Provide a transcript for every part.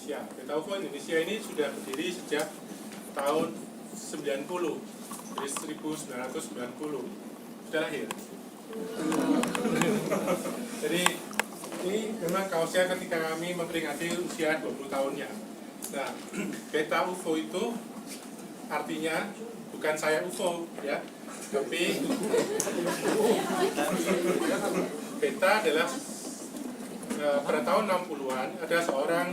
Indonesia. Beta UFO Indonesia ini sudah berdiri sejak tahun 90, dari 1990 sudah lahir. Jadi ini memang kaosnya ketika kami memperingati usia 20 tahunnya. Nah, beta UFO itu artinya bukan saya UFO ya, tapi beta adalah pada tahun 60-an ada seorang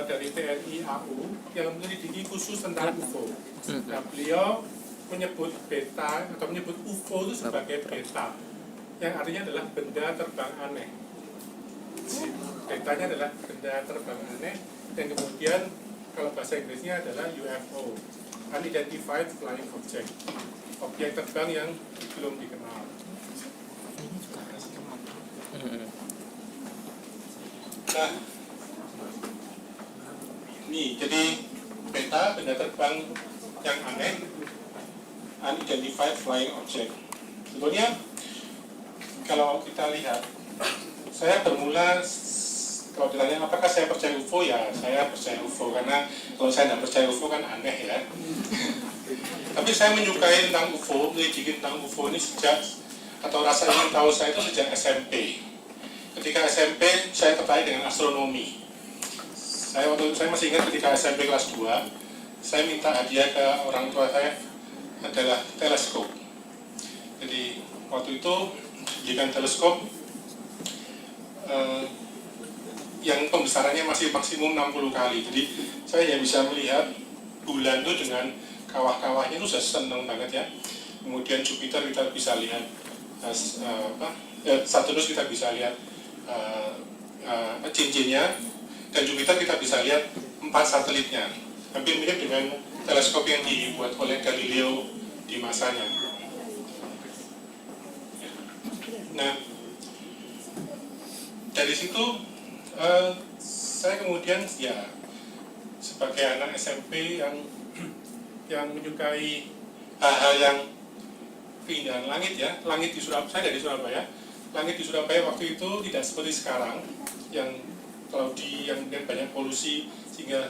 dari TNI AU yang menyelidiki khusus tentang UFO. Nah, beliau menyebut beta atau menyebut UFO itu sebagai beta, yang artinya adalah benda terbang aneh. Betanya adalah benda terbang aneh, dan kemudian kalau bahasa Inggrisnya adalah UFO, Unidentified Flying Object, objek terbang yang belum dikenal. Nah, ini jadi beta, benda terbang yang aneh, Unidentified Flying Object. Sebetulnya kalau kita lihat, saya bermula, kalau ditanya apakah saya percaya UFO, ya saya percaya UFO, karena kalau saya tidak percaya UFO kan aneh ya. Tapi saya menyukai tentang UFO, menyelidiki tentang UFO ini sejak, atau rasa ingin tahu saya itu sejak SMP. Ketika SMP saya tertarik dengan astronomi. Saya masih ingat ketika SMP kelas 2, saya minta hadiah ke orang tua saya adalah teleskop. Jadi waktu itu diberikan teleskop yang pembesarannya masih maksimum 60 kali. Jadi saya yang bisa melihat bulan itu dengan kawah-kawahnya itu sudah senang banget ya. Kemudian Jupiter kita bisa lihat, Saturnus kita bisa lihat cincinnya, dan Jupiter kita bisa lihat 4 satelitnya. Hampir mirip dengan teleskop yang dibuat oleh Galileo di masanya. Nah, dari situ saya kemudian ya sebagai anak SMP yang menyukai hal-hal yang keindahan langit ya, langit di Surabaya, saya dari Surabaya. Langit di Surabaya waktu itu tidak seperti sekarang yang cloudy, yang banyak polusi, sehingga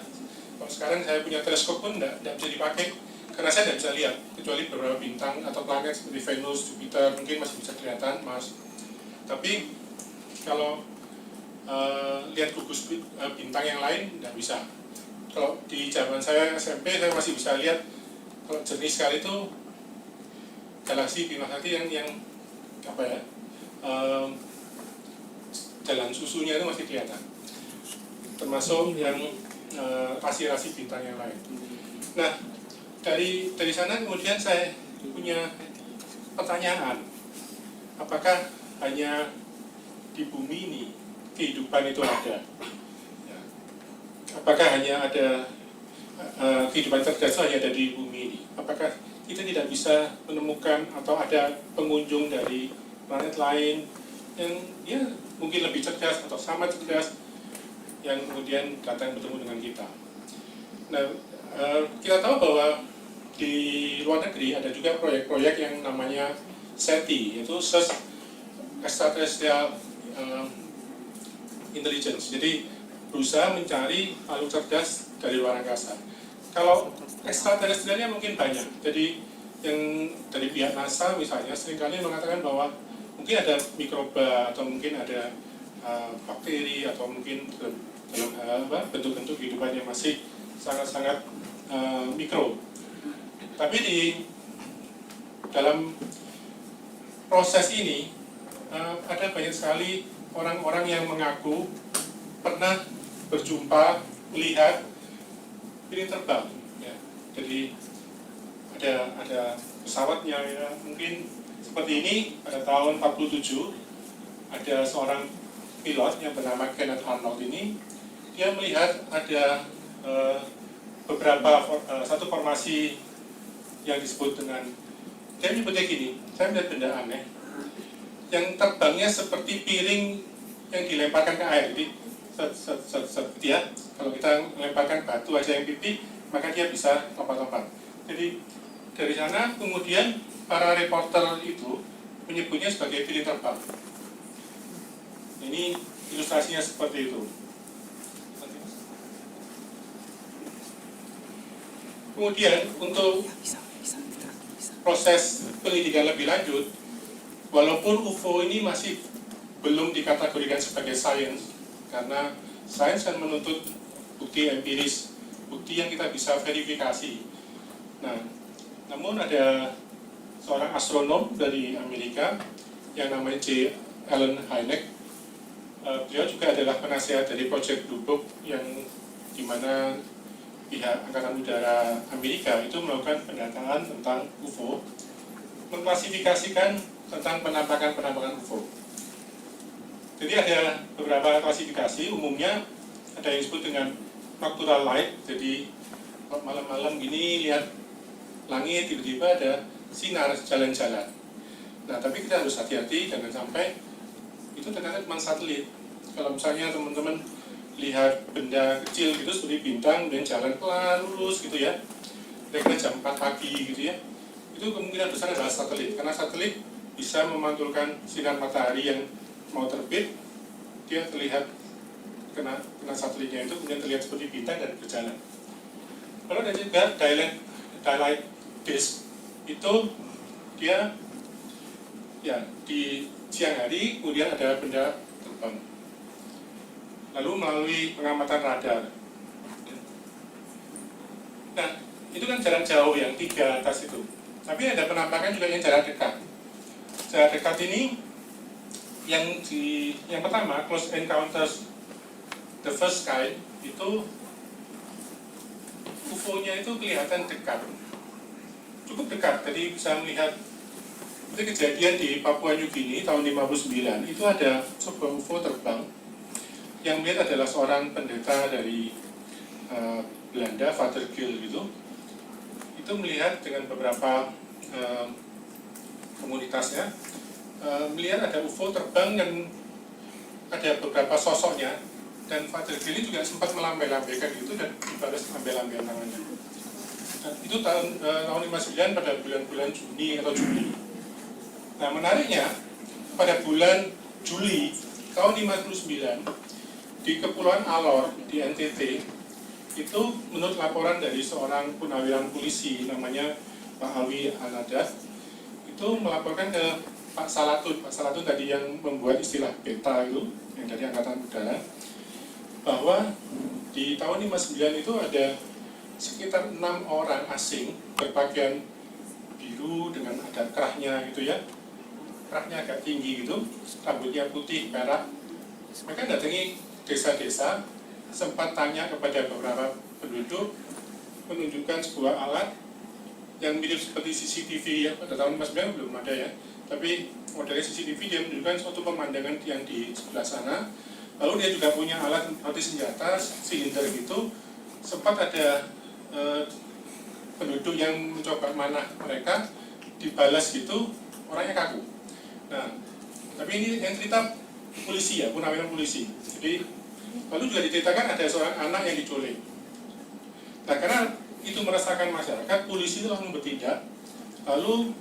kalau sekarang saya punya teleskop pun tidak bisa dipakai karena saya tidak bisa lihat kecuali beberapa bintang atau planet seperti Venus, Jupiter mungkin masih bisa kelihatan, Mars. Tapi kalau lihat gugus bintang yang lain tidak bisa. Kalau di zaman saya SMP saya masih bisa lihat kalau jernih sekali itu galaksi Bima Sakti yang apa ya, jalan susunya itu masih kelihatan, termasuk yang rasi-rasi bintang yang lain. Nah, dari sana kemudian saya punya pertanyaan, apakah hanya di bumi ini kehidupan itu ada? Ya. Apakah hanya ada kehidupan cerdas hanya ada di bumi ini? Apakah kita tidak bisa menemukan atau ada pengunjung dari planet lain yang ya mungkin lebih cerdas atau sama cerdas yang kemudian datang bertemu dengan kita? Nah, kita tahu bahwa di luar negeri ada juga proyek-proyek yang namanya SETI, yaitu Search Extraterrestrial Intelligence. Jadi berusaha mencari makhluk cerdas dari luar angkasa. Kalau ekstraterestrialnya mungkin banyak. Jadi yang dari pihak NASA misalnya seringkali mengatakan bahwa mungkin ada mikroba atau mungkin ada bakteri atau mungkin dalam bentuk-bentuk kehidupan yang masih sangat-sangat mikro. Tapi di dalam proses ini ada banyak sekali orang-orang yang mengaku pernah berjumpa, melihat piring terbang. Ya. Jadi ada pesawatnya ya, mungkin seperti ini pada tahun 47 ada seorang pilot yang bernama Kenneth Arnold ini, dia melihat ada satu formasi yang disebut dengan, dia menyebutnya gini, saya melihat benda aneh yang terbangnya seperti piring yang dilemparkan ke air. Jadi dia, kalau kita melemparkan batu aja yang pipi, maka dia bisa lompat-lompat. Jadi dari sana kemudian para reporter itu menyebutnya sebagai piring terbang. Ini ilustrasinya seperti itu. Kemudian untuk proses penelitian lebih lanjut, walaupun UFO ini masih belum dikategorikan sebagai sains, karena sains kan menuntut bukti empiris, bukti yang kita bisa verifikasi. Nah, namun ada seorang astronom dari Amerika yang namanya J. Allen Hynek. Beliau juga adalah penasihat dari Project Blue Book, yang dimana pihak Angkatan Udara Amerika itu melakukan pendataan tentang UFO, mengklasifikasikan tentang penampakan UFO. Jadi ada beberapa klasifikasi, umumnya ada yang disebut dengan nocturnal light, jadi malam-malam gini lihat langit tiba-tiba ada sinar jalan-jalan. Nah, tapi kita harus hati-hati jangan sampai itu ternyata cuma satelit. Kalau misalnya teman-teman lihat benda kecil gitu seperti bintang dan jalan pelan lurus gitu ya, kira-kira jam 4 pagi gitu ya, itu kemungkinan besar adalah satelit, karena satelit bisa memantulkan sinar matahari yang mau terbit, dia terlihat kena satelitnya itu, kemudian terlihat seperti bintang dan berjalan. Lalu ada juga daylight disk, itu dia ya di siang hari kemudian ada benda terbang, lalu melalui pengamatan radar. Nah, itu kan jarak jauh yang 3 atas itu, tapi ada penampakan juga yang jarak dekat. Jarak dekat ini yang pertama, close encounters the first kind, itu UFO-nya itu kelihatan dekat, cukup dekat. Jadi bisa melihat, seperti kejadian di Papua New Guinea tahun 59, itu ada sebuah UFO terbang, yang melihat adalah seorang pendeta dari Belanda, Father Gill gitu. Itu melihat dengan beberapa komunitasnya, melihat ada UFO terbang dan ada beberapa sosoknya, dan Father Gill juga sempat melambai-lambaikan itu dan dibalas lambai-lambaian tangannya. Dan itu tahun 59 pada bulan-bulan Juni atau Juli. Nah, menariknya pada bulan Juli tahun 59 di Kepulauan Alor di NTT, itu menurut laporan dari seorang purnawiran polisi namanya Pak Alwi Anadat, itu melaporkan ke Pak Salatun tadi yang membuat istilah beta itu, yang dari Angkatan Udara, bahwa di tahun 59 itu ada sekitar 6 orang asing berpakaian biru dengan ada kerahnya gitu ya, kerahnya agak tinggi gitu, rambutnya putih perak. Mereka datangi desa-desa, sempat tanya kepada beberapa penduduk, menunjukkan sebuah alat yang mirip seperti CCTV ya, pada tahun 59 belum ada ya, tapi modelnya CCTV, dia menunjukkan suatu pemandangan yang di sebelah sana. Lalu dia juga punya alat seperti senjata, silinder gitu. Sempat ada penduduk yang mencoba manah mereka, dibalas gitu, orangnya kaku. Nah, tapi ini yang cerita polisi ya, purnawiran polisi. Jadi, lalu juga diceritakan ada seorang anak yang diculik. Nah, karena itu meresahkan masyarakat, polisi itu langsung bertindak. Lalu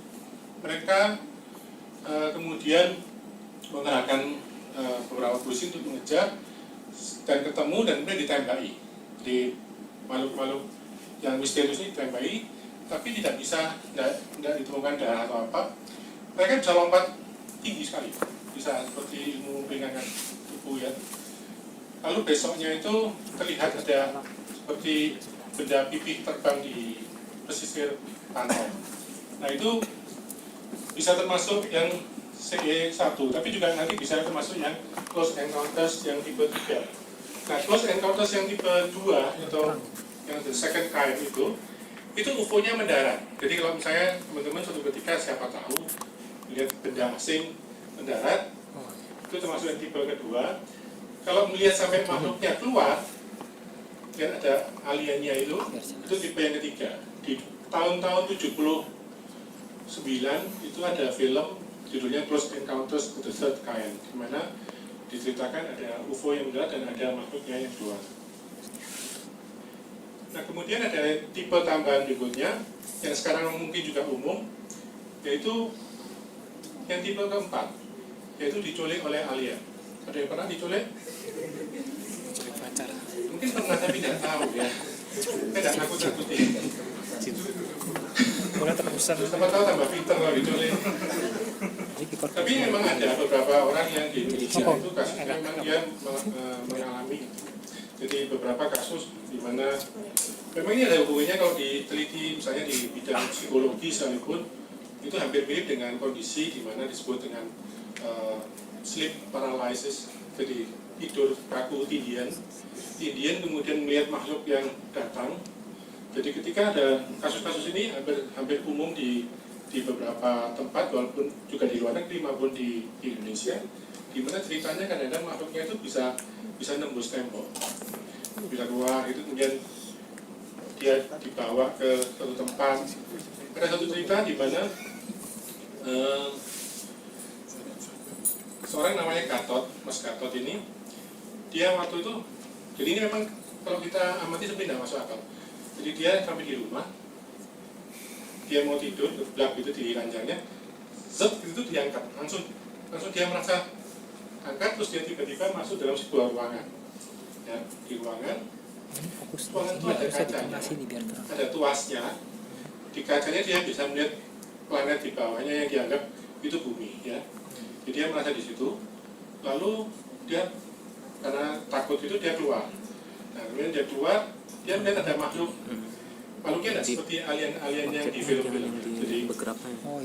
mereka kemudian mengerahkan beberapa polisi untuk mengejar dan ketemu dan kemudian ditembaki. Jadi makhluk-makhluk yang misterius ini ditembaki, tapi tidak bisa, tidak ditemukan darah atau apa. Mereka bisa lompat tinggi sekali, bisa seperti ilmu ringankan tubuh ya. Lalu besoknya itu terlihat ada seperti benda pipih terbang di pesisir pantai. Nah, itu bisa termasuk yang CE1, tapi juga nanti bisa termasuk yang close encounters yang tipe 3. Nah, close encounters yang tipe 2 atau yang the second kind itu UFO-nya mendarat. Jadi kalau misalnya teman-teman suatu ketika siapa tahu melihat benda asing mendarat, itu termasuk yang tipe kedua. Kalau melihat sampai makhluknya keluar dan ada aliennya itu tipe yang ketiga. Di tahun-tahun 79 itu ada film judulnya Close Encounters of the Third Kind, di mana diceritakan ada UFO yang mendarat dan ada makhluknya yang keluar. Nah, kemudian ada tipe tambahan berikutnya yang sekarang mungkin juga umum, yaitu yang tipe keempat, yaitu diculik oleh alien. Ada yang pernah diculik? Mungkin pernah tapi tidak tahu ya. Tidak takut-takutin. Boleh terusan. Siapa tahu tambah pinter kalau gitu. Tapi memang ada beberapa orang yang di Indonesia itu kasusnya memang dia mengalami. Jadi beberapa kasus di mana memang ini ada hubungannya kalau diteliti misalnya di bidang psikologi sekalipun itu hampir mirip dengan kondisi di mana disebut dengan sleep paralysis, jadi tidur kaku tindian kemudian melihat makhluk yang datang. Jadi ketika ada kasus-kasus ini hampir umum di beberapa tempat walaupun juga di luar negeri maupun di Indonesia, di mana ceritanya kadang-kadang makhluknya itu bisa nembus tembok, bisa keluar itu kemudian dia dibawa ke suatu tempat. Ada satu cerita di mana seorang namanya Gatot, Mas Gatot ini, dia waktu itu, jadi ini memang kalau kita amati sebenarnya tidak masuk akal. Jadi dia sampai di rumah, dia mau tidur, gelap gitu di ranjangnya, zep itu diangkat, langsung dia merasa angkat, terus dia tiba-tiba masuk dalam sebuah ruangan. Ya, di ruangan itu ada kacanya, ada tuasnya. Di kacanya dia bisa melihat planet di bawahnya yang dianggap itu bumi, ya. Jadi dia merasa di situ, lalu dia karena takut itu dia keluar. Nah, kemudian dia keluar, dia melihat ada makhluknya tidak seperti alien-alien yang di film-film. Jadi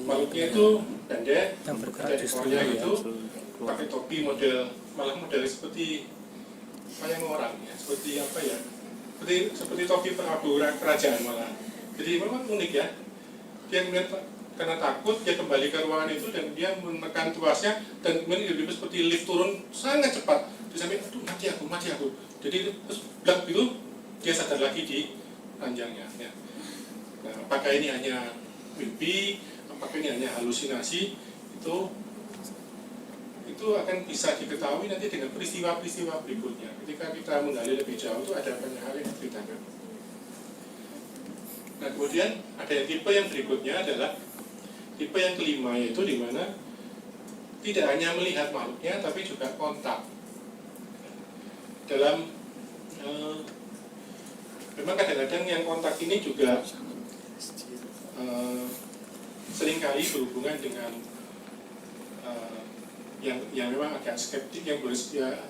makhluknya itu pendek, ada ekornya gitu, pakai topi model seperti kayak orang ya, seperti apa ya? Seperti topi Prabu kerajaan malah. Jadi memang unik ya. Dia melihat karena takut dia kembali ke ruangan itu dan dia menekan tuasnya dan kemudian dia seperti lift turun sangat cepat. Dia sampai aduh mati aku. Jadi terus blak itu dia sadar lagi di ranjangnya. Ya. Nah, apakah ini hanya mimpi, apakah ini hanya halusinasi, itu akan bisa diketahui nanti dengan peristiwa-peristiwa berikutnya. Ketika kita menggali lebih jauh itu ada banyak hal yang diceritakan. Nah, kemudian ada tipe yang berikutnya adalah tipe yang kelima, yaitu di mana tidak hanya melihat makhluknya tapi juga kontak. Dalam memang kadang-kadang yang kontak ini juga seringkali berhubungan dengan yang memang agak skeptik, yang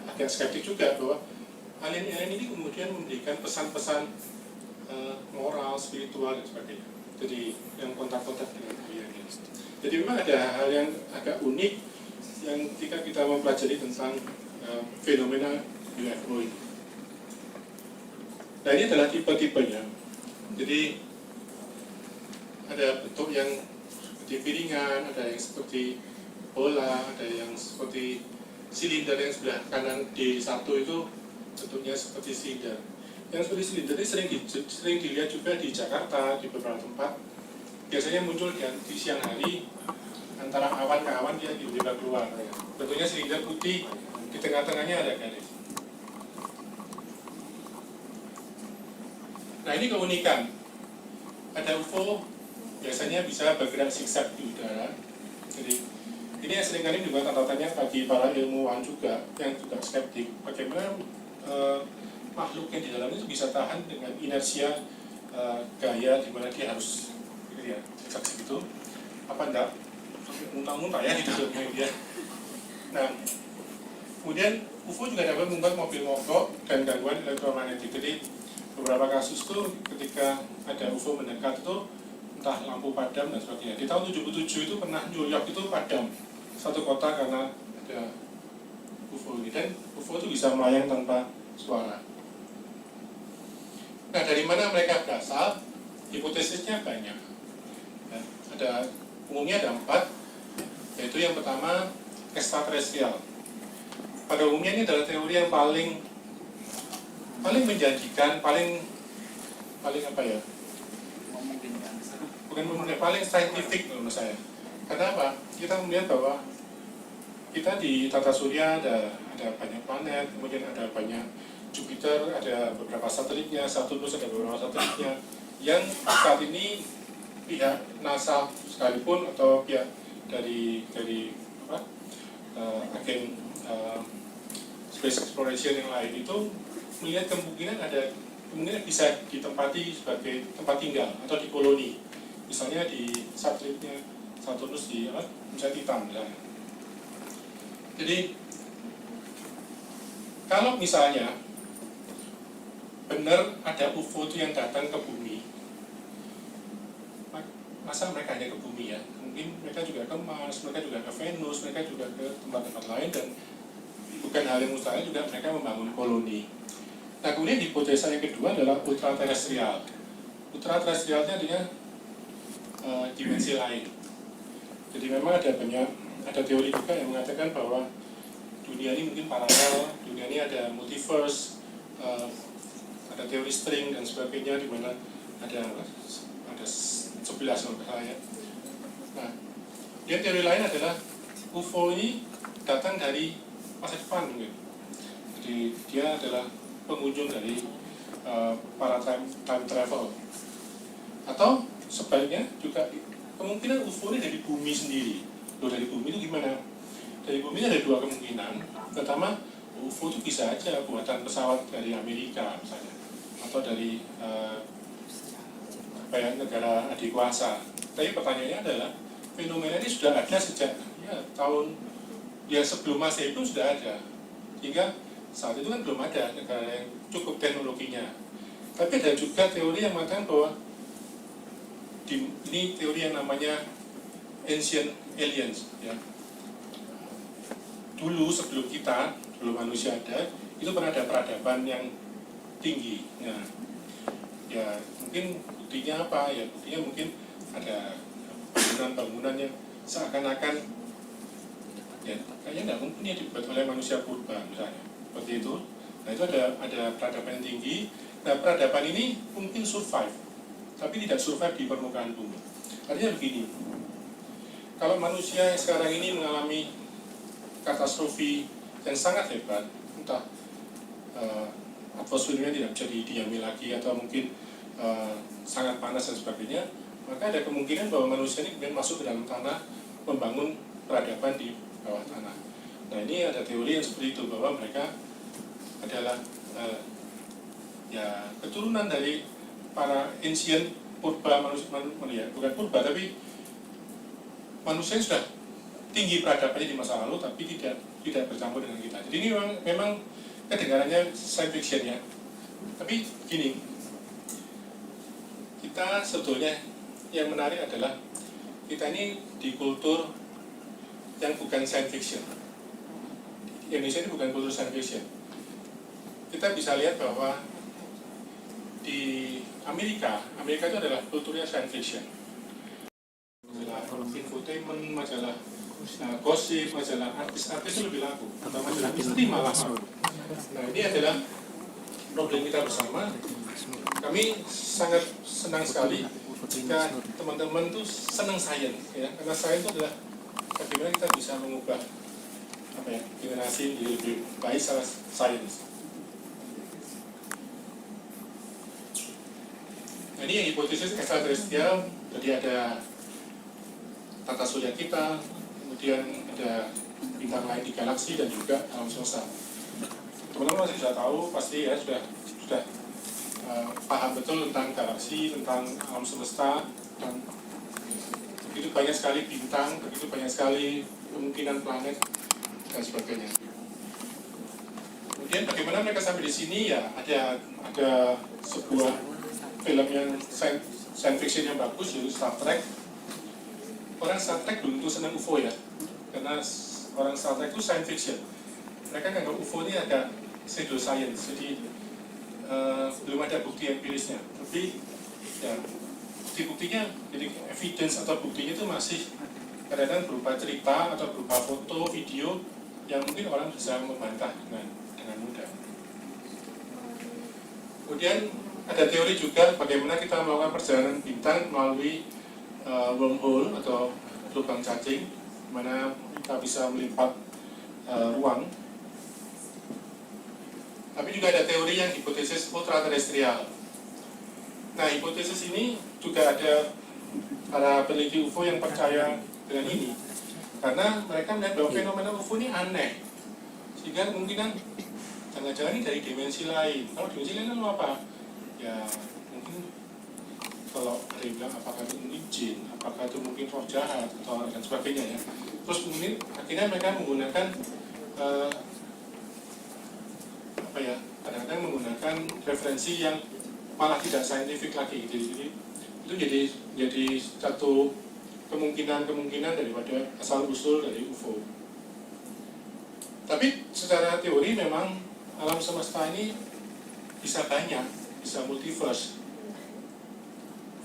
agak skeptik juga bahwa alien-alien ini kemudian memberikan pesan-pesan moral, spiritual dan sebagainya. Jadi yang kontak-kontak dengan alien ini. Jadi memang ada hal yang agak unik yang ketika kita mempelajari tentang fenomena UFO ini. Nah, ini adalah tipe-tipenya. Jadi ada bentuk yang seperti piringan, ada yang seperti bola, ada yang seperti silinder yang sebelah kanan D1 itu bentuknya seperti silinder. Yang seperti silinder ini sering dilihat juga di Jakarta, di beberapa tempat. Biasanya muncul di siang hari, antara awan ke awan dia tiba-tiba keluar. Bentuknya silinder putih, di tengah-tengahnya ada garis. Nah, ini keunikan. Ada UFO biasanya bisa bergerak zigzag di udara. Jadi ini yang seringkali juga tanda-tanya bagi para ilmuwan juga yang juga skeptik. Bagaimana makhluk yang di dalamnya itu bisa tahan dengan inersia gaya di mana dia harus gitu ya, zigzag segitu. Apa enggak? Muntah-muntah ya di dalamnya dia. Nah, kemudian UFO juga dapat membuat mobil mogok dan gangguan elektromagnetik. Jadi beberapa kasus tuh ketika ada UFO mendekat itu entah lampu padam dan sebagainya. Di tahun 77 itu pernah New York itu padam satu kota karena ada UFO ini, dan UFO itu bisa melayang tanpa suara. Nah, dari mana mereka berasal? Hipotesisnya banyak. Nah, umumnya ada 4, yaitu yang pertama ekstraterestrial. Pada umumnya ini adalah teori yang paling menjanjikan, paling apa ya? Bukan memungkinkan, paling saintifik menurut saya. Karena apa? Kita melihat bahwa kita di tata surya ada banyak planet, kemudian ada banyak Jupiter, ada beberapa satelitnya, Saturnus ada beberapa satelitnya, yang saat ini pihak NASA sekalipun atau pihak dari agen space exploration yang lain itu melihat kemungkinan ada kemungkinan bisa ditempati sebagai tempat tinggal atau di koloni, misalnya di satelitnya Saturnus di misalnya Titan misalnya. Jadi kalau misalnya benar ada UFO itu yang datang ke bumi, masa mereka hanya ke bumi ya? Mungkin mereka juga ke Mars, mereka juga ke Venus, mereka juga ke tempat-tempat lain, dan bukan hal yang mustahil juga mereka membangun koloni. Nah, kemudian hipotesa yang kedua adalah ultraterestrial. Ultraterestrialnya artinya dimensi lain. Jadi memang ada teori juga yang mengatakan bahwa dunia ini mungkin paralel, dunia ini ada multiverse, ada teori string dan sebagainya, di mana ada 11 ya. Nah, dia teori lain adalah UFO ini datang dari masa depan mungkin. Jadi dia adalah pengunjung dari para time travel. Atau sebaliknya juga kemungkinan UFO ini dari bumi sendiri. Loh, dari bumi itu gimana? Dari bumi ada dua kemungkinan. Pertama, UFO itu bisa aja buatan pesawat dari Amerika misalnya, atau dari negara adik kuasa. Tapi pertanyaannya adalah fenomena ini sudah ada sejak sebelum Masehi pun sudah ada. Hingga saat itu kan belum ada negara yang cukup teknologinya. Tapi ada juga teori yang mengatakan bahwa ini teori yang namanya ancient aliens ya. Dulu sebelum manusia ada, itu pernah ada peradaban yang tinggi. Nah, ya mungkin buktinya apa? Ya buktinya mungkin ada bangunan-bangunan yang seakan-akan ya kayaknya nggak mungkin ya dibuat oleh manusia purba misalnya, seperti itu. Nah, itu ada peradaban yang tinggi. Nah, peradaban ini mungkin survive, tapi tidak survive di permukaan bumi. Artinya begini, kalau manusia yang sekarang ini mengalami katastrofi yang sangat hebat, entah atmosfernya tidak bisa didiami lagi, atau mungkin sangat panas dan sebagainya, maka ada kemungkinan bahwa manusia ini kemudian masuk ke dalam tanah, membangun peradaban di bawah tanah. Nah, ini ada teori yang seperti itu, bahwa mereka adalah keturunan dari para ancient purba manusia, bukan purba tapi manusia yang sudah tinggi peradabannya di masa lalu, tapi tidak bercampur dengan kita. Jadi ini memang kedengarannya science fiction ya. Tapi gini, kita sebetulnya yang menarik adalah kita ini di kultur yang bukan science fiction. Indonesia ini bukan kultur science fiction. Kita bisa lihat bahwa di Amerika itu adalah kulturnya science fiction. Majalah infotainment, majalah gosip, majalah artis itu lebih laku, atau majalah misteri malah. Nah, ini adalah problem kita bersama. Kami sangat senang sekali jika teman-teman tuh senang sains, ya, karena sains itu adalah bagaimana kita bisa mengubah generasi menjadi lebih baik secara sains. Nah, ini yang hipotesis ekstraterestrial. Jadi ada tata surya kita, kemudian ada bintang lain di galaksi, dan juga alam semesta. Teman-teman masih sudah tahu, pasti ya sudah paham betul tentang galaksi, tentang alam semesta, dan begitu banyak sekali bintang, begitu banyak sekali kemungkinan planet dan sebagainya. Kemudian bagaimana mereka sampai di sini? Ya ada sebuah film yang science fiction yang bagus, yaitu Star Trek. Orang Star Trek belum tentu senang UFO ya, karena orang Star Trek itu science fiction. Mereka nganggap UFO ini agak pseudo science, jadi belum ada bukti empirisnya. Tapi ya buktinya, jadi evidence atau buktinya itu masih kadang-kadang berupa cerita atau berupa foto, video yang mungkin orang bisa membantah dengan mudah. Kemudian ada teori juga bagaimana kita melakukan perjalanan bintang melalui wormhole atau lubang cacing, mana kita bisa melipat ruang. Tapi juga ada teori yang hipotesis ultraterestrial. Nah, hipotesis ini juga ada para peneliti UFO yang percaya dengan ini, karena mereka melihat bahwa fenomena UFO ini aneh, sehingga kemungkinan jangan-jangan ini dari dimensi lain. Kalau dimensi lain itu apa? ya mungkin kalau ada yang bilang apakah itu mungkin jin, apakah itu mungkin roh jahat atau dan sebagainya ya. Terus mungkin akhirnya mereka menggunakan kadang-kadang menggunakan referensi yang malah tidak saintifik lagi. Jadi itu jadi satu kemungkinan daripada asal usul dari UFO. Tapi secara teori memang alam semesta ini bisa banyak, bisa multiverse.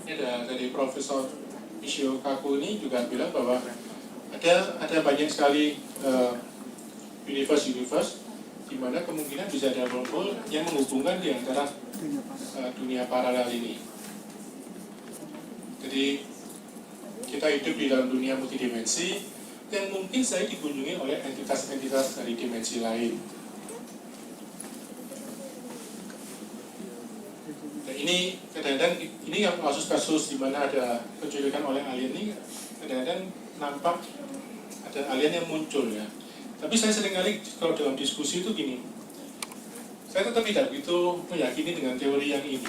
Ini dari Profesor Michio Kaku ini juga bilang bahwa ada banyak sekali universe di mana kemungkinan bisa ada wormhole yang menghubungkan di antara dunia paralel ini. Jadi kita hidup di dalam dunia multidimensi yang mungkin saya dikunjungi oleh entitas-entitas dari dimensi lain. Nah, ini kadang-kadang ini yang kasus-kasus di mana ada penculikan oleh alien ini kadang-kadang nampak ada alien yang muncul ya. Tapi saya seringkali kalau dalam diskusi itu gini, saya tetap tidak begitu meyakini dengan teori yang ini.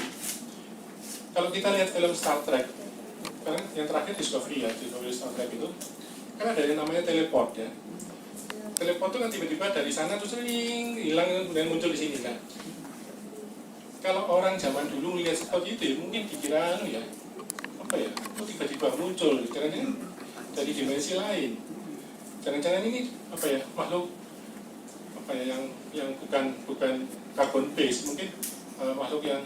Kalau kita lihat film Star Trek, kan yang terakhir Discovery Star Trek itu, kan ada yang namanya teleport ya. Teleport itu kan tiba-tiba dari sana terus sering hilang kemudian muncul di sini kan. Kalau orang zaman dulu melihat seperti itu, mungkin dikira ya, kok tiba-tiba muncul, jangan-jangan dari dimensi lain. Jangan-jangan ini makhluk yang bukan carbon base, mungkin makhluk yang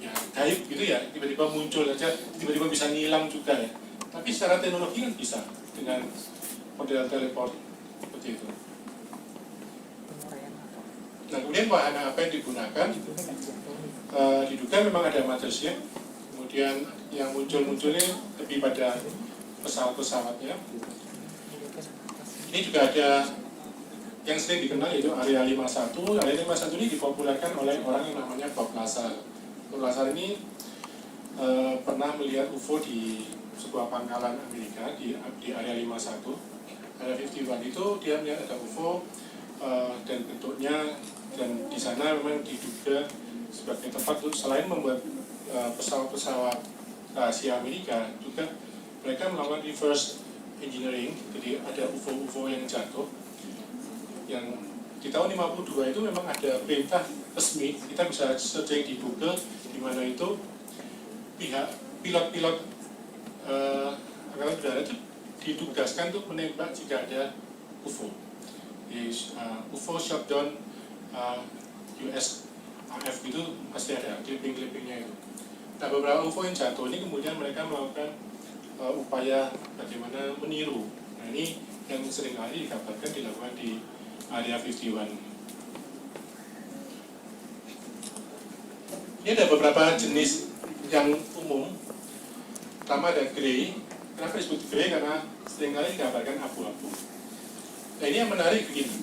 ya gaib gitu ya, tiba-tiba muncul aja, tiba-tiba bisa ngilang juga ya. Tapi secara teknologi kan bisa dengan model teleport seperti itu. Nah kemudian wahana apa yang digunakan? Diduga memang ada mothership, kemudian yang muncul-munculnya lebih pada pesawat-pesawatnya. Ini juga ada yang sering dikenal yaitu Area 51. Area 51 ini dipopulerkan oleh orang yang namanya Bob Lazar. Bob Lazar ini pernah melihat UFO di sebuah pangkalan Amerika di Area 51. Area 51 itu dia melihat ada UFO dan bentuknya, dan di sana memang diduga sebagai tempat untuk selain membuat pesawat-pesawat rahasia Amerika, juga mereka melakukan reverse engineering. Jadi ada UFO-UFO yang jatuh, yang di tahun 52 itu memang ada perintah resmi, kita bisa searching di Google, di mana itu pihak pilot-pilot angkatan udara itu ditugaskan untuk menembak jika ada UFO. UFO shot down US AF itu pasti ada clipping-clippingnya itu. Nah beberapa UFO yang jatuh ini kemudian mereka melakukan upaya bagaimana meniru. Nah ini yang seringkali dikabarkan dilakukan di Area 51. Ini ada beberapa jenis yang umum. Pertama ada grey. Kenapa disebut grey? Karena seringkali dikabarkan abu-abu. Nah ini yang menarik begini.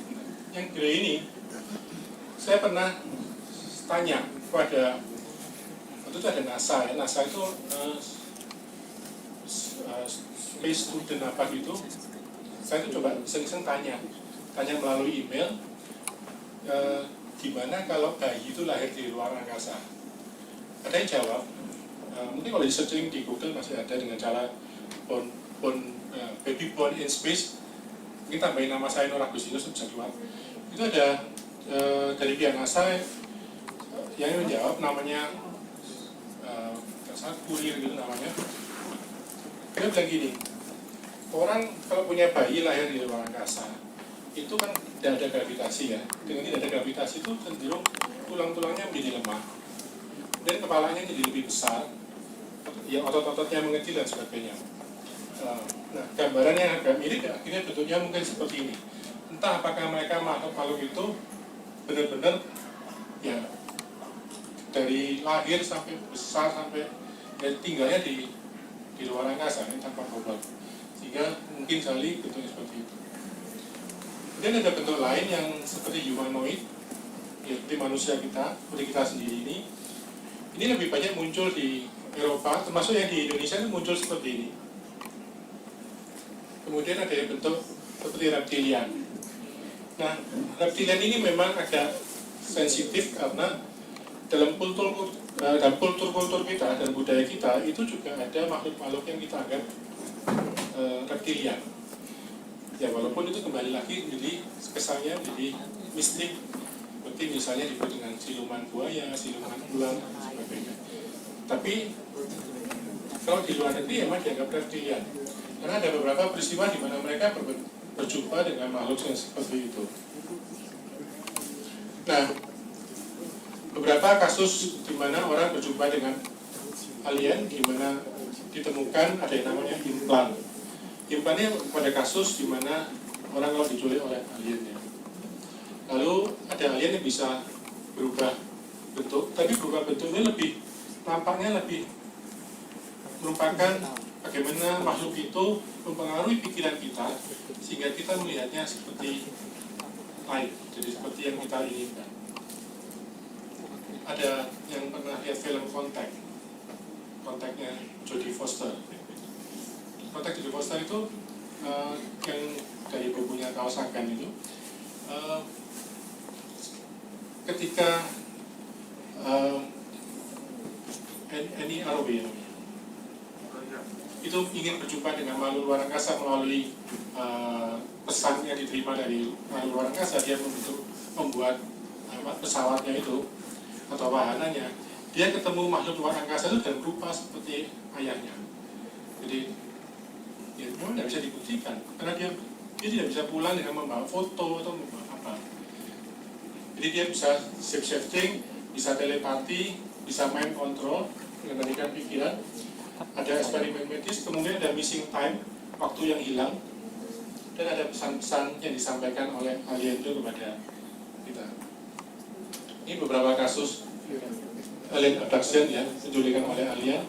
Yang grey ini, saya pernah tanya kepada, waktu itu ada NASA ya. NASA itu space student apa gitu. Saya tuh coba iseng-iseng tanya melalui email, gimana kalau bayi itu lahir di luar angkasa. Ada yang jawab, mungkin kalau di searching di Google masih ada dengan cara baby born in space, mungkin tambahin nama saya Nur Agustinus bisa keluar. Itu ada dari pihak NASA yang menjawab, namanya kurir gitu namanya. Dia bilang gini, orang kalau punya bayi lahir di luar angkasa, itu kan tidak ada gravitasi ya. Dengan tidak ada gravitasi itu cenderung tulang-tulangnya menjadi lemah, dan kepalanya jadi lebih besar, ya otot-ototnya mengecil dan sebagainya. Nah, gambarannya agak mirip ya, akhirnya bentuknya mungkin seperti ini. Entah apakah mereka makhluk itu benar-benar ya dari lahir sampai besar sampai ya, tinggalnya di luar angkasa tanpa bobot, sehingga mungkin sekali bentuknya seperti itu. Kemudian ada bentuk lain yang seperti humanoid, ya, seperti manusia kita, seperti kita sendiri ini. Ini lebih banyak muncul di Eropa, termasuk yang di Indonesia itu muncul seperti ini. Kemudian ada yang bentuk seperti reptilian. Nah, reptilian ini memang agak sensitif karena dalam kultur kita dan budaya kita itu juga ada makhluk-makhluk yang kita anggap reptilian. Ya walaupun itu kembali lagi jadi kesannya jadi mistik, seperti misalnya disebut dengan siluman buaya, siluman ular dan sebagainya. Tapi kalau di luar negeri emang dianggap reptilian, karena ada beberapa peristiwa di mana mereka berjumpa dengan makhluk yang seperti itu. Nah, beberapa kasus di mana orang berjumpa dengan alien, di mana ditemukan ada yang namanya implan. Implan ini pada kasus di mana orang kalau diculik oleh alien ya. Lalu ada alien yang bisa berubah bentuk, tapi berubah bentuknya nampaknya lebih merupakan bagaimana makhluk itu mempengaruhi pikiran kita sehingga kita melihatnya seperti lain, jadi seperti yang kita inginkan. Ada yang pernah lihat film Kontaknya Jodie Foster. Kontak Jodie Foster itu yang dari bukunya Carl Sagan itu, ketika Annie Arroway itu ingin berjumpa dengan makhluk luar angkasa melalui pesan yang diterima dari makhluk luar angkasa, dia membuat pesawatnya itu atau wahananya, dia ketemu makhluk luar angkasa itu dan berupa seperti ayahnya. Jadi ya memang tidak bisa dibuktikan karena dia tidak bisa pulang dengan membawa foto atau membawa apa. Jadi dia bisa shape-shifting, bisa telepati, bisa mind control, mengendalikan pikiran. Ada eksperimen medis, kemudian ada missing time, waktu yang hilang, dan ada pesan-pesan yang disampaikan oleh alien itu kepada kita. Ini beberapa kasus alien abduction ya, penculikan oleh alien.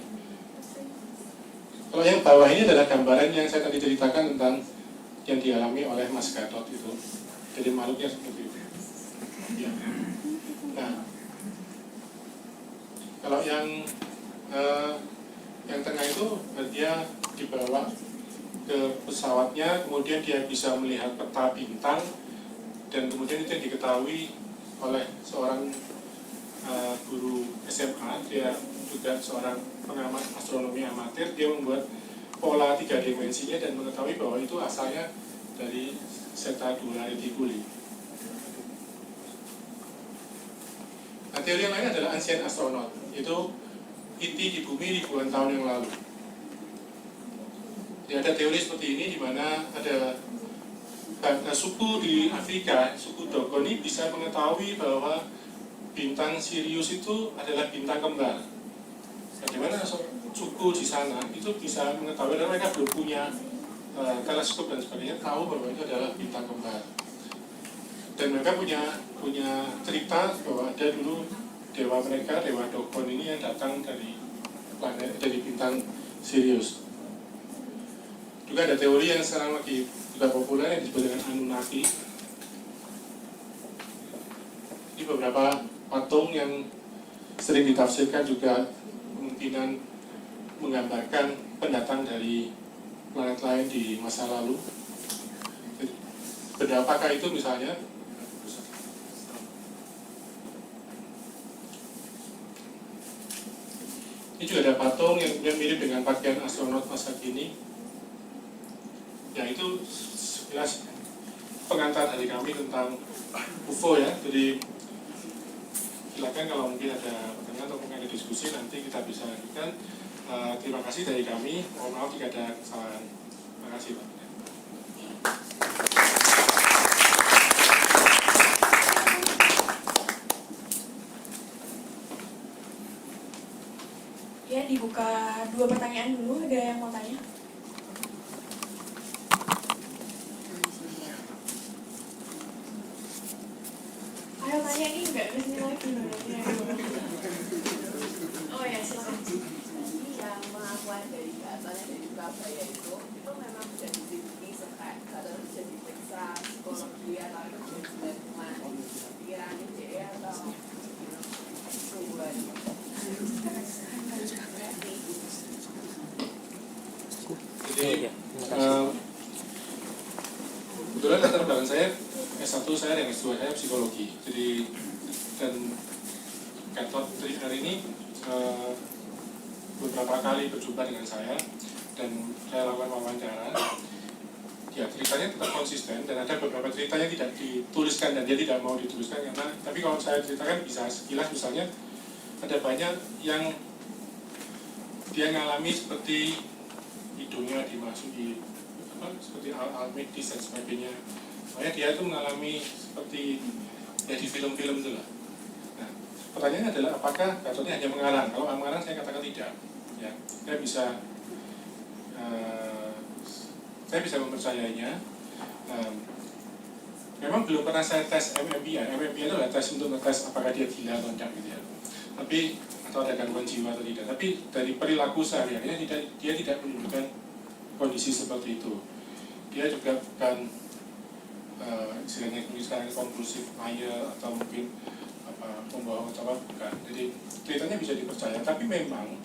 Kalau yang bawah ini adalah gambaran yang saya tadi ceritakan tentang yang dialami oleh Mas Gatot itu. Jadi makhluknya seperti itu. Ya. Nah, kalau yang tengah itu dia dibawa ke pesawatnya, kemudian dia bisa melihat peta bintang, dan kemudian itu yang diketahui oleh seorang guru SMA, dia juga seorang pengamat astronomi amatir. Dia membuat pola 3 dimensinya dan mengetahui bahwa itu asalnya dari Zeta 2 Reticuli. Nah, teori yang lain adalah ancient astronaut, itu IT di bumi ribuan tahun yang lalu. Jadi ada teori seperti ini di mana ada suku di Afrika, suku Dogon ini bisa mengetahui bahwa bintang Sirius itu adalah bintang kembar. Bagaimana suku di sana itu bisa mengetahui, dan mereka belum punya teleskop dan sebagainya, tahu bahwa itu adalah bintang kembar. Dan mereka punya cerita bahwa ada dulu dewa mereka, dewa Dogon ini yang datang dari bintang Sirius. Juga ada teori yang sekarang lagi juga populer yang disebut dengan Anunnaki. Ini beberapa patung yang sering ditafsirkan juga kemungkinan menggambarkan pendatang dari planet lain di masa lalu. Benda apakah itu misalnya? Ini juga ada patung yang mirip dengan pakaian astronot masa kini. Ya itu jelas pengantar dari kami tentang UFO ya. Jadi silakan kalau mungkin ada pertanyaan atau mungkin ada diskusi nanti kita bisa lanjutkan. Terima kasih dari kami. Mohon maaf jika ada kesalahan. Terima kasih Pak. Ya, dibuka 2 pertanyaan dulu. Ada yang mau tanya? Ayo tanya, ini enggak kesini lagi. Oh ya, silakan. Yang pengakuan dari asalnya dari Surabaya itu memang bisa diselidiki atau bisa diperiksa psikologi atau bisa cuma pikirannya dia atau hubungan. Jadi kebetulan latar belakang saya S1 saya dan S2 saya psikologi. Jadi dan Gatot Trier ini beberapa kali berjumpa dengan saya dan saya lakukan wawancara. Ya, ceritanya tetap konsisten dan ada beberapa cerita yang tidak dituliskan dan dia tidak mau dituliskan karena, tapi kalau saya ceritakan bisa sekilas. Misalnya ada banyak yang dia ngalami seperti hidungnya dimasuki seperti almedis dan sebagainya. Makanya dia itu mengalami seperti ya di film-film itu lah. Nah, pertanyaannya adalah apakah Gatotnya hanya mengarang? Kalau mengarang saya katakan tidak. Ya, saya bisa mempercayainya. Memang belum pernah saya tes MMPI. MMPI itu adalah tes untuk ngetes apakah dia gila atau tidak gitu ya. Tapi atau ada gangguan jiwa atau tidak. Tapi dari perilaku sehari-harinya dia tidak menunjukkan kondisi seperti itu. Dia juga bukan istilahnya misalnya kompulsif liar atau mungkin pembohong atau apa, bukan. Jadi ceritanya bisa dipercaya. Tapi memang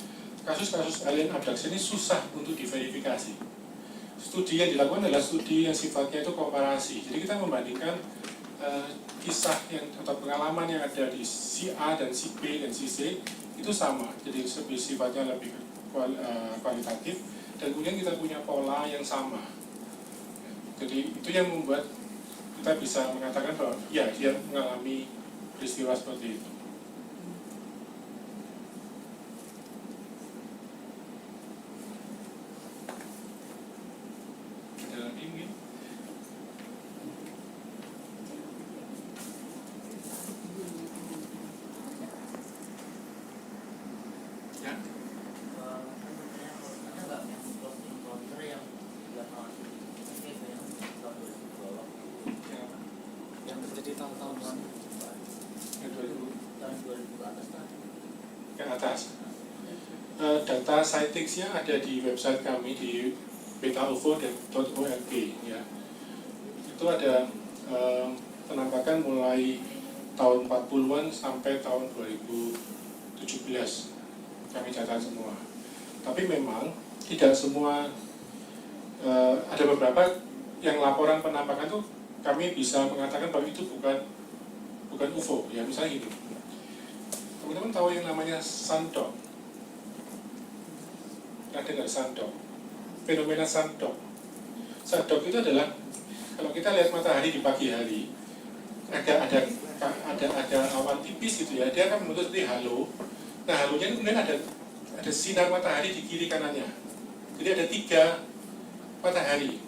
kasus-kasus alien abduction ini susah untuk diverifikasi. Studi yang dilakukan adalah studi yang sifatnya itu komparasi. Jadi kita membandingkan kisah yang atau pengalaman yang ada di si A dan si B dan si C itu sama. Jadi sifatnya lebih kualitatif dan kemudian kita punya pola yang sama. Jadi itu yang membuat kita bisa mengatakan bahwa ya dia mengalami peristiwa seperti itu. Ke atas. Data Citix-nya ada di website kami di betaufo.org ya. Itu ada penampakan mulai tahun 40-an sampai tahun 2017 kami catat semua. Tapi memang tidak semua, ada beberapa yang laporan penampakan itu kami bisa mengatakan bahwa itu bukan UFO ya. Misalnya gini, teman-teman tahu yang namanya sandok? Pernah dengar sandok? Fenomena sandok. Sandok itu adalah kalau kita lihat matahari di pagi hari, ada awan tipis gitu ya, dia akan membentuk seperti halo. Nah, halonya itu kemudian ada sinar matahari di kiri kanannya. Jadi ada 3 matahari.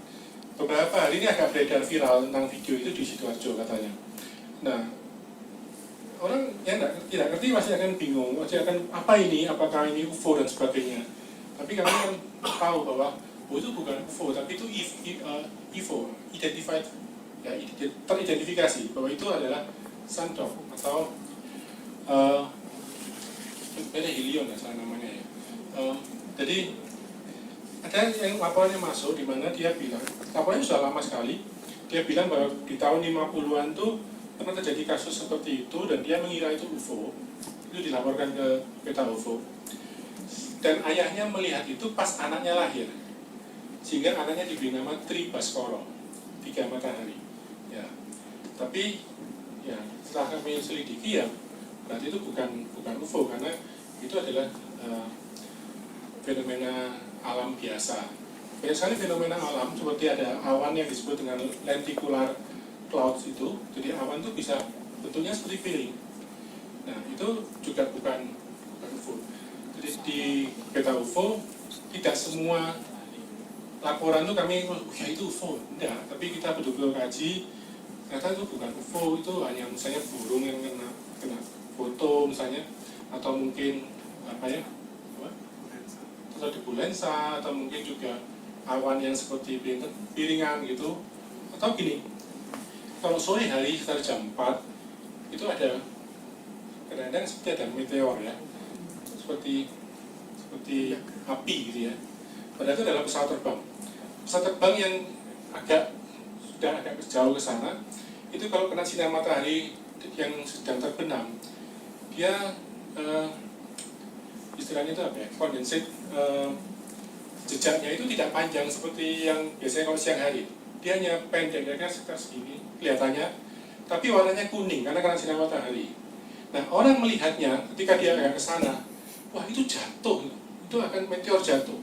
Beberapa hari ini agak beredar viral tentang video itu di Sidoarjo katanya. Nah, orang yang tidak ngerti masih akan bingung, masih akan apa ini, apakah ini UFO dan sebagainya. Tapi kami kan tahu bahwa itu bukan UFO, tapi itu IFO, identified, ya, teridentifikasi bahwa itu adalah sandok atau helion ya salah namanya ya. Jadi ada yang laporannya masuk di mana dia bilang, laporannya sudah lama sekali, dia bilang bahwa di tahun 50-an tuh pernah terjadi kasus seperti itu dan dia mengira itu UFO. Itu dilaporkan ke Beta UFO dan ayahnya melihat itu pas anaknya lahir, sehingga anaknya diberi nama Tri Baskoro, 3 matahari ya. Tapi ya setelah kami selidiki ya berarti itu bukan UFO karena itu adalah fenomena alam biasa. Banyak sekali fenomena alam seperti ada awan yang disebut dengan lenticular clouds itu, jadi awan itu bisa bentuknya seperti piring. Nah itu juga bukan UFO. Jadi di Beta UFO tidak semua laporan itu kami ya itu UFO, enggak. Tapi kita betul-betul kaji, ternyata itu bukan UFO, itu hanya misalnya burung yang kena foto misalnya, atau mungkin atau debu lensa, atau mungkin juga awan yang seperti piringan gitu, atau gini. Kalau sore hari sekitar jam 4 itu ada kadang-kadang seperti ada meteor ya, seperti api gitu ya. Padahal itu adalah pesawat terbang yang sudah agak jauh ke sana. Itu kalau kena sinar matahari yang sedang terbenam, dia istilahnya itu apa ya, kondensat, jejaknya itu tidak panjang seperti yang biasanya kalau siang hari. Dia hanya pendek, sekitar segini kelihatannya, tapi warnanya kuning karena kena sinar matahari. Nah, orang melihatnya ketika dia akan ke sana, wah itu jatuh, itu akan meteor jatuh.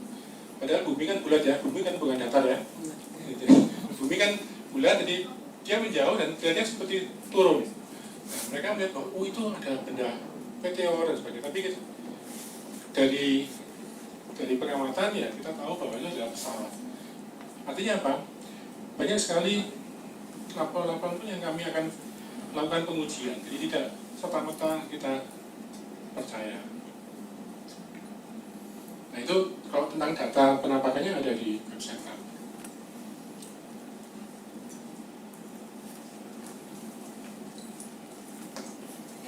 Padahal bumi kan bulat ya, bumi kan bukan datar ya. Bumi kan bulat, jadi dia menjauh dan kelihatannya seperti turun. Nah, mereka melihat bahwa itu ada benda meteor dan sebagainya. Tapi dari pengamatan ya kita tahu bahwa itu adalah pesawat. Artinya apa? Banyak sekali laporan-laporan yang kami akan melakukan pengujian. Jadi tidak serta-merta kita percaya. Nah itu kalau tentang data penampakannya ada di website kami.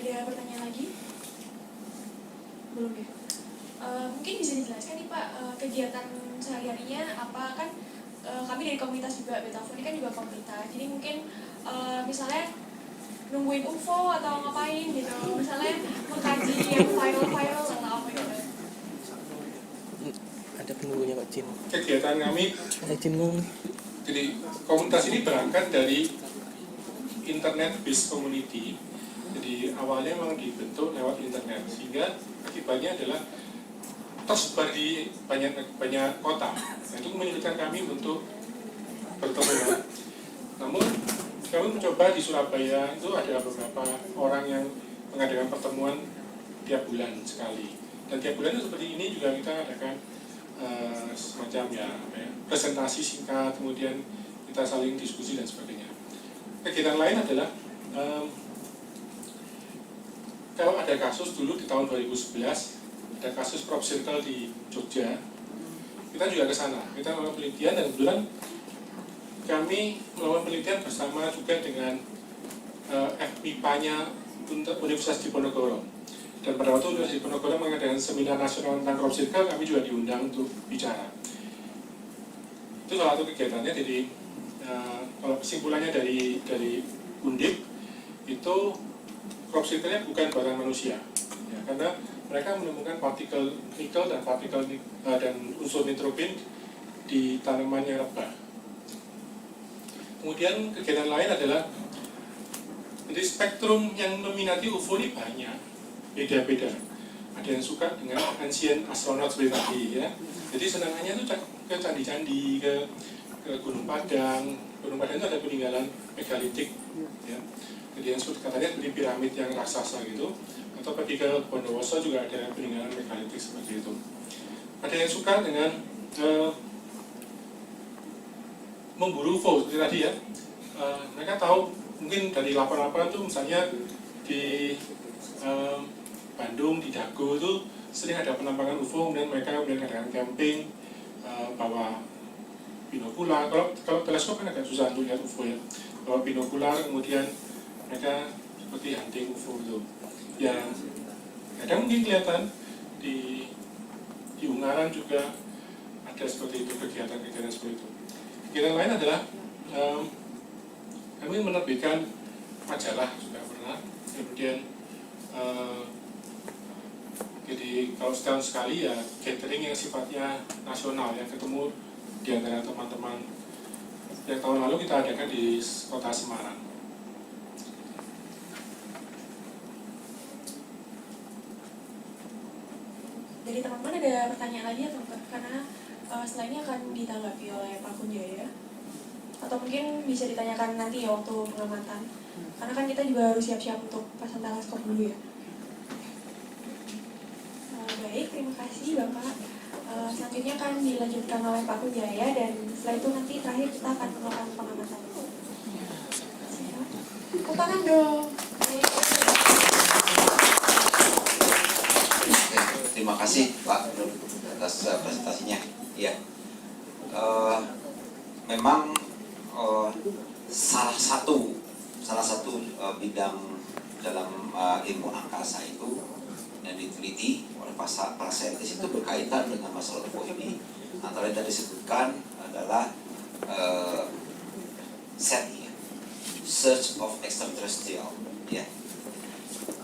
Ada pertanyaan lagi? Belum ya? Mungkin bisa dijelaskan nih Pak, kegiatan sehari-harinya apa kan? Kami dari komunitas juga, Betafon ini kan juga komunitas. Jadi mungkin misalnya nungguin UFO atau ngapain gitu, misalnya mengkaji yang viral-viral atau apa gitu. Ada penunggunya Pak Jin. Kegiatan kami, Jin ngomong. jadi komunitas ini berangkat dari internet-based community. Jadi awalnya memang dibentuk lewat internet, sehingga akibatnya adalah tersebar di banyak kota. Nah, itu menyulitkan kami untuk bertemu. Namun kami mencoba di Surabaya itu ada beberapa orang yang mengadakan pertemuan tiap bulan sekali. Dan tiap bulan itu seperti ini juga kita adakan semacam presentasi singkat, kemudian kita saling diskusi dan sebagainya. Kegiatan lain adalah kalau ada kasus dulu di tahun 2011 ada kasus crop circle di Jogja, kita juga ke sana, kita melakukan penelitian dan kebetulan kami melakukan penelitian bersama juga dengan FMIPA-nya Universitas Diponegoro. Dan pada waktu Universitas Diponegoro mengadakan seminar nasional tentang crop circle, kami juga diundang untuk bicara. Itu salah satu kegiatannya. Jadi kalau kesimpulannya dari Undip itu crop circle-nya bukan buatan manusia, ya, karena mereka menemukan partikel nikel dan partikel dan unsur nitrogen di tanaman yang rebah. Kemudian kegiatan lain adalah jadi spektrum yang meminati UFO ini banyak, beda-beda. Ada yang suka dengan ancient astronaut seperti tadi ya. Jadi senangannya itu ke candi-candi, ke Gunung Padang. Gunung Padang itu ada peninggalan megalitik, ya. Jadi yang katanya seperti piramid yang raksasa gitu. Atau pergi ke Bondowoso juga ada peninggalan megalitik seperti itu. Ada yang suka dengan memburu UFO seperti tadi ya. Mereka tahu mungkin dari laporan-laporan itu misalnya di Bandung, di Dago itu sering ada penambangan UFO, kemudian mereka mengadakan camping, bawa binokular. Kalau teleskop kan agak susah untuk lihat UFO ya. Bawa binokular, kemudian mereka seperti hunting UFO itu. Ya, kadang mungkin kelihatan di Ungaran juga ada seperti itu, kegiatan-kegiatan seperti itu. Kegiatan lain adalah kami menerbitkan majalah juga pernah. Kemudian jadi kalau setahun sekali ya gathering yang sifatnya nasional, yang ketemu di antara teman-teman. Yang tahun lalu kita adakan di kota Semarang. Dari teman-teman ada pertanyaan lagi atau enggak? Karena setelah ini akan ditanggapi oleh Pak Kunjaya. Atau mungkin bisa ditanyakan nanti ya waktu pengamatan. Karena kan kita juga harus siap-siap untuk pasang teleskop dulu ya. Baik, terima kasih Bapak. Selanjutnya akan dilanjutkan oleh Pak Kunjaya dan setelah itu nanti terakhir kita akan melakukan pengamatan. Tepuk tangan dong. Terima kasih Pak atas presentasinya. Ya, memang salah satu bidang dalam ilmu angkasa itu yang diteliti oleh para saintis itu berkaitan dengan masalah UFO ini. Antara yang tadi disebutkan adalah SETI, Search of Extraterrestrial, ya.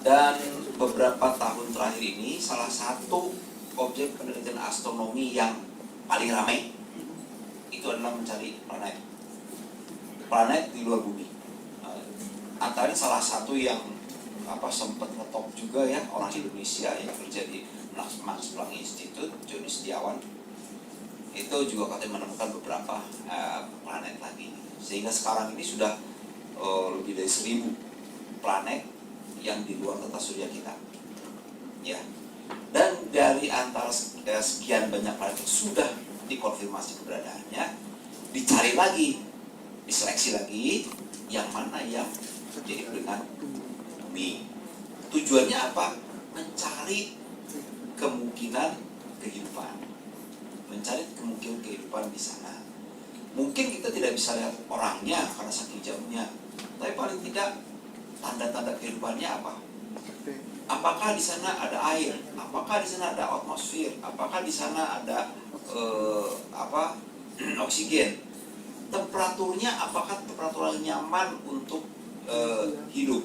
Dan beberapa tahun terakhir ini salah satu objek penelitian astronomi yang paling ramai itu adalah mencari planet di luar bumi. Antaranya salah satu yang sempat ngetop juga ya orang Indonesia yang kerja di Max Planck Institute, Joni Setiawan, itu juga katanya menemukan beberapa planet lagi, sehingga sekarang ini sudah lebih dari 1000 planet yang di luar tata surya kita, ya. Dan dari antara sekian banyak planet itu sudah dikonfirmasi keberadaannya, dicari lagi, diseleksi lagi yang mana yang jadi dengan bumi. Tujuannya apa? Mencari kemungkinan kehidupan, mencari kemungkinan kehidupan di sana. Mungkin kita tidak bisa lihat orangnya karena saking jauhnya, tapi paling tidak tanda-tanda kehidupannya apa? Apakah di sana ada air? Apakah di sana ada atmosfer? Apakah di sana ada oksigen? Temperaturnya apakah temperatur nyaman untuk hidup?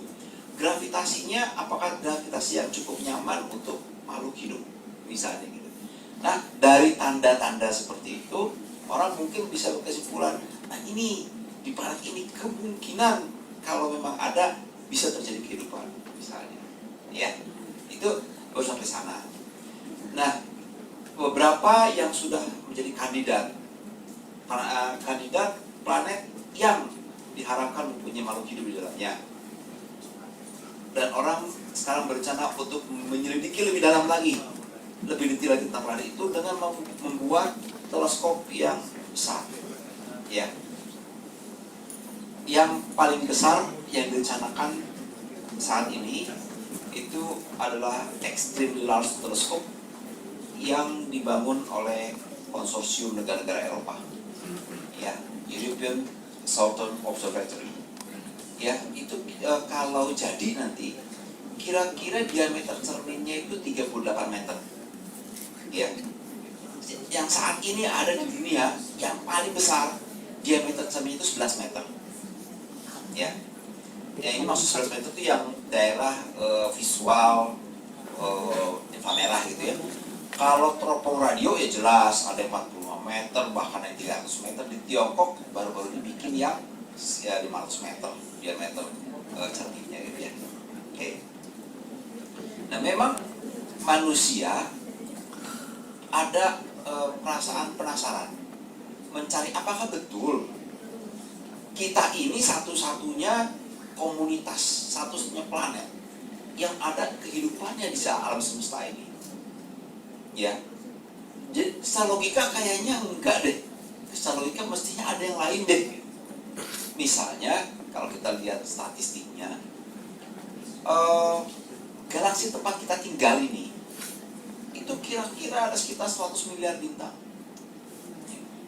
Gravitasinya apakah gravitasi yang cukup nyaman untuk makhluk hidup? Misalnya gitu. Nah, dari tanda-tanda seperti itu, orang mungkin bisa berkesimpulan, nah ini di planet ini kemungkinan kalau memang ada bisa terjadi kehidupan, misalnya. Ya, itu baru sampai sana. Nah, beberapa yang sudah menjadi kandidat planet yang diharapkan mempunyai makhluk hidup di dalamnya. Dan orang sekarang berencana untuk menyelidiki lebih dalam lagi, lebih detail lagi tentang planet itu dengan membuat teleskop yang besar. Ya. Yang paling besar yang direncanakan saat ini itu adalah Extremely Large Telescope yang dibangun oleh konsorsium negara-negara Eropa, ya, European Southern Observatory. Ya, itu kalau jadi nanti kira-kira diameter cerminnya itu 38 meter. Ya. Yang saat ini ada di dunia yang paling besar diameter cerminnya itu 11 meter. Ya. Ya, ini maksud 11 meter itu yang daerah visual inframerah gitu ya. Kalau teropong radio ya jelas ada 45 meter, bahkan yang 300 meter. Di Tiongkok baru-baru dibikin yang ya 500 meter diameter cerminnya gitu ya. Oke. Nah, memang manusia ada perasaan penasaran, mencari apakah betul kita ini satu-satunya komunitas, satu-satunya planet yang ada kehidupannya di alam semesta ini. Ya, jadi secara logika kayaknya enggak deh. Secara logika mestinya ada yang lain deh. Misalnya kalau kita lihat statistiknya, galaksi tempat kita tinggal ini itu kira-kira ada sekitar 100 miliar bintang.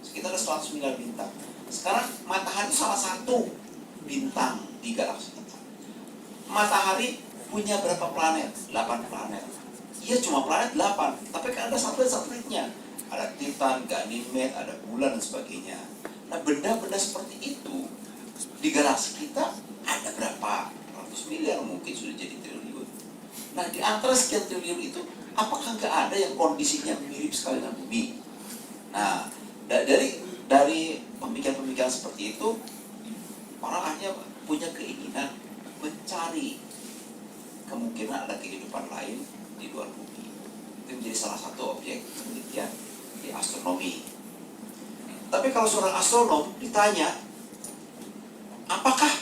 Sekitar ada 100 miliar bintang. Sekarang matahari salah satu bintang di galaksi kita. Matahari punya berapa planet? 8 planet. Iya, cuma planet 8, tapi kan ada satelit-satelitnya. Ada Titan, Ganymede, ada bulan dan sebagainya. Nah, benda-benda seperti itu di galaksi kita ada berapa ratus miliar, mungkin sudah jadi triliun. Nah, di antara sekian triliun itu, apakah nggak ada yang kondisinya mirip sekali dengan bumi? Nah, dari pemikiran-pemikiran seperti itu, orang hanya punya keinginan mencari kemungkinan ada kehidupan lain di luar bumi. Itu menjadi salah satu objek penelitian di astronomi. Tapi kalau seorang astronom ditanya, apakah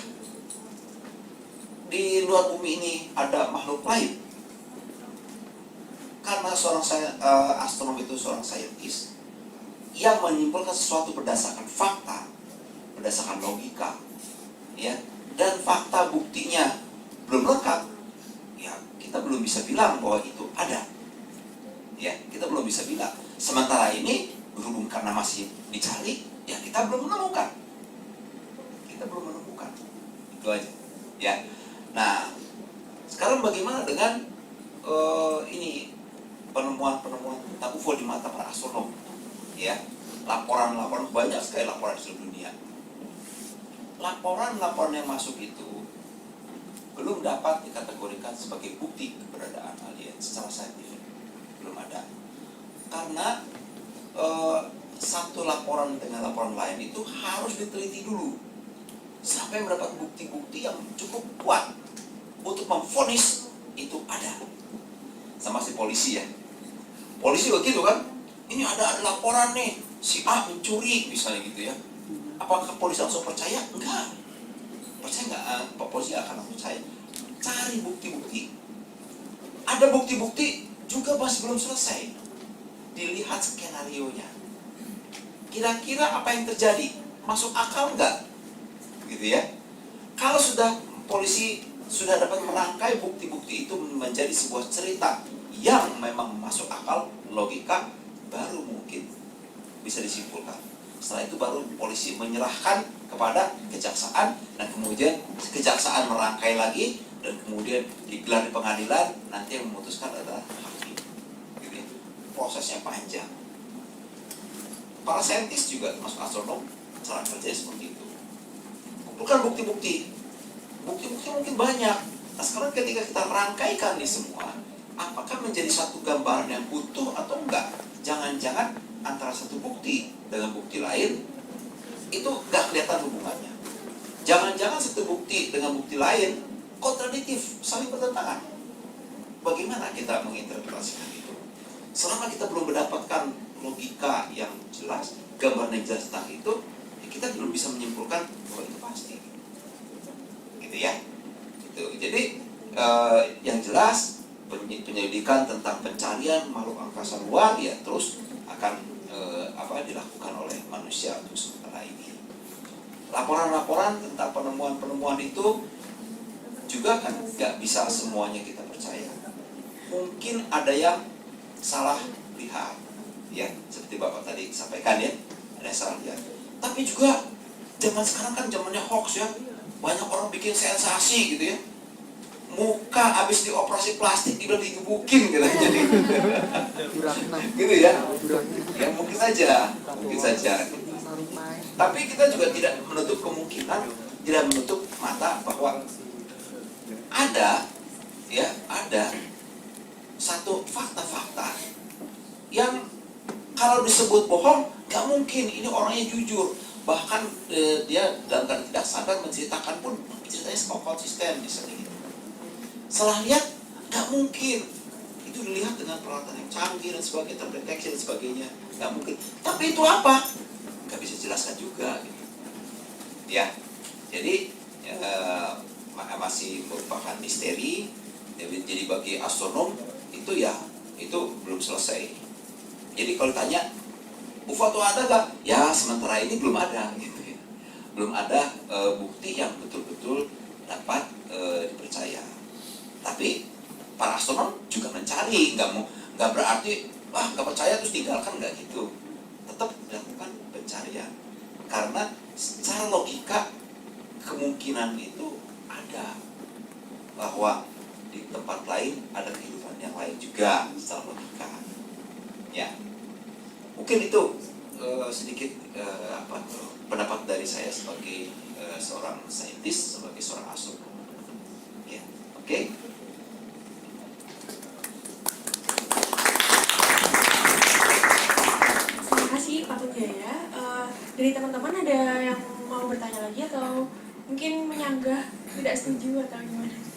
di luar bumi ini ada makhluk lain? Karena seorang astronom itu seorang saintis yang menyimpulkan sesuatu berdasarkan fakta, berdasarkan logika, ya, dan fakta buktinya belum lengkap, ya kita belum bisa bilang bahwa itu ada. Ya, kita belum bisa bilang. Sementara ini berhubung karena masih dicari, ya kita belum menemukan. Kita belum menemukan. Itu aja. Ya. Nah, sekarang bagaimana dengan ini penemuan-penemuan tentang UFO di mata para astronom? Ya, laporan-laporan, banyak sekali laporan di seluruh dunia. Laporan-laporan yang masuk itu belum dapat dikategorikan sebagai bukti keberadaan alien secara saintifik. Belum ada. Karena satu laporan dengan laporan lain itu harus diteliti dulu sampai mendapat bukti-bukti yang cukup kuat untuk memvonis itu ada. Sama si polisi ya. Polisi begitu kan, ini ada laporan nih, si A mencuri misalnya gitu ya. Apakah polisi langsung percaya? Enggak. Percaya nggak? Pak polisi akan percaya. Cari bukti-bukti. Ada bukti-bukti juga masih belum selesai. Dilihat skenario-nya. Kira-kira apa yang terjadi? Masuk akal nggak? Gitu ya. Kalau sudah polisi sudah dapat merangkai bukti-bukti itu menjadi sebuah cerita yang memang masuk akal, logika, baru mungkin bisa disimpulkan. Setelah itu baru polisi menyerahkan kepada kejaksaan, dan kemudian kejaksaan merangkai lagi, dan kemudian digelar di pengadilan, nanti yang memutuskan adalah hakim. Gitu ya. Prosesnya panjang. Para saintis juga termasuk astronom cara kerja seperti itu. Bukan bukti-bukti. Bukti-bukti mungkin banyak. Nah sekarang ketika kita rangkaikan ini semua, apakah menjadi satu gambaran yang utuh atau enggak? Jangan-jangan antara satu bukti dengan bukti lain itu nggak kelihatan hubungannya. Jangan-jangan satu bukti dengan bukti lain kontradiktif, saling bertentangan. Bagaimana kita menginterpretasikan itu? Selama kita belum mendapatkan logika yang jelas, gambaran yang jelas tentang itu, ya kita belum bisa menyimpulkan bahwa itu pasti. Gitu ya. Gitu. Jadi yang jelas penyelidikan tentang pencarian makhluk angkasa luar ya terus akan dilakukan oleh manusia untuk sementara ini. Laporan-laporan tentang penemuan-penemuan itu juga kan nggak bisa semuanya kita percaya. Mungkin ada yang salah lihat, ya seperti Bapak tadi sampaikan ya, ada yang salah lihat. Tapi juga zaman sekarang kan zamannya hoax ya, banyak orang bikin sensasi gitu ya. Muka habis dioperasi plastik dibilang digebukin gitu jadi gitu ya. Ya mungkin saja. Tapi kita juga tidak menutup kemungkinan, tidak menutup mata bahwa ada satu fakta-fakta yang kalau disebut bohong nggak mungkin, ini orangnya jujur, bahkan dia dalam keadaan tidak sadar menceritakan pun ceritanya konsisten misalnya gitu. Setelah lihat nggak mungkin, itu dilihat dengan peralatan yang canggih dan sebagainya, terdeteksi dan sebagainya, nggak mungkin. Tapi itu apa? Nggak bisa jelaskan juga gitu. Ya, jadi masih merupakan misteri. Jadi bagi astronom itu ya itu belum selesai. Jadi kalau tanya UFO itu ada nggak? Ya sementara ini belum ada gitu ya. Belum ada bukti yang betul-betul dapat dipercaya. Tapi para astronom juga mencari, nggak berarti nggak percaya terus tinggalkan, nggak gitu. Tetap dilakukan pencarian karena secara logika kemungkinan itu ada bahwa di tempat lain ada kehidupan yang lain juga secara logika. Ya, mungkin itu sedikit pendapat dari saya sebagai seorang saintis, sebagai seorang astronom. Ya, oke. Terima kasih Pak Tugaya. Dari teman-teman ada yang mau bertanya lagi atau mungkin menyanggah tidak setuju atau gimana?